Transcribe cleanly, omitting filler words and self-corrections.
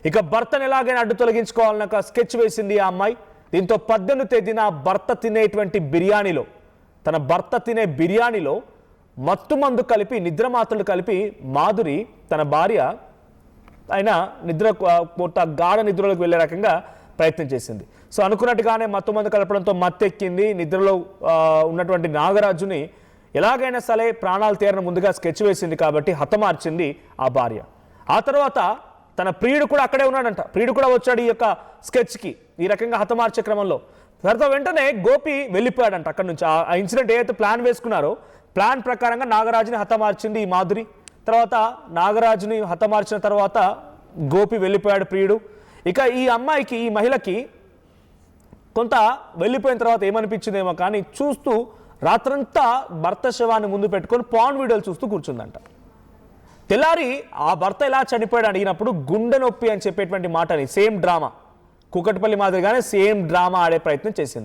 ఇక భర్తను ఎలాగైనా అడ్డు తొలగించుకోవాలన్న ఒక స్కెచ్ వేసింది ఆ అమ్మాయి. దీంతో 18వ తేదీన భర్త తినేటువంటి బిర్యానీలో, తన భర్త తినే బిర్యానీలో మత్తుమందు కలిపి, నిద్రమాత్రలు కలిపి మాధురి తన భార్య ఆయన గాఢ నిద్రలోకి వెళ్ళే రకంగా ప్రయత్నం చేసింది. సో అనుకున్నట్టుగానే మత్తుమందు కలపడంతో మత్తెక్కింది. నిద్రలో ఉన్నటువంటి నాగరాజుని ఎలాగైనా సరే ప్రాణాలు తీరని ముందుగా స్కెచ్ వేసింది కాబట్టి హతమార్చింది ఆ భార్య. ఆ తర్వాత తన ప్రియుడు కూడా అక్కడే ఉన్నాడంట. ప్రియుడు కూడా వచ్చాడు ఈ యొక్క స్కెచ్కి, ఈ రకంగా హతమార్చే క్రమంలో. తర్వాత వెంటనే గోపి వెళ్ళిపోయాడంట అక్కడి నుంచి. ఆ ఇన్సిడెంట్ ఏదైతే ప్లాన్ వేసుకున్నారో ప్లాన్ ప్రకారంగా నాగరాజుని హతమార్చింది ఈ మాధురి. తర్వాత నాగరాజుని హతమార్చిన తర్వాత గోపి వెళ్ళిపోయాడు ప్రియుడు. ఇక ఈ అమ్మాయికి, ఈ మహిళకి కొంత వెళ్ళిపోయిన తర్వాత ఏమనిపించిందేమో కానీ చూస్తూ రాత్రంతా భర్త శవాన్ని ముందు పెట్టుకొని పాన్ వీడియోలు చూస్తూ కూర్చుందంట. తెల్లారి ఆ భర్త ఎలా చనిపోయాడు అడిగినప్పుడు గుండె నొప్పి అని చెప్పేటువంటి మాటని సేమ్ డ్రామా, కూకట్పల్లి మాదిరిగానే సేమ్ డ్రామా ఆడే ప్రయత్నం చేసింది.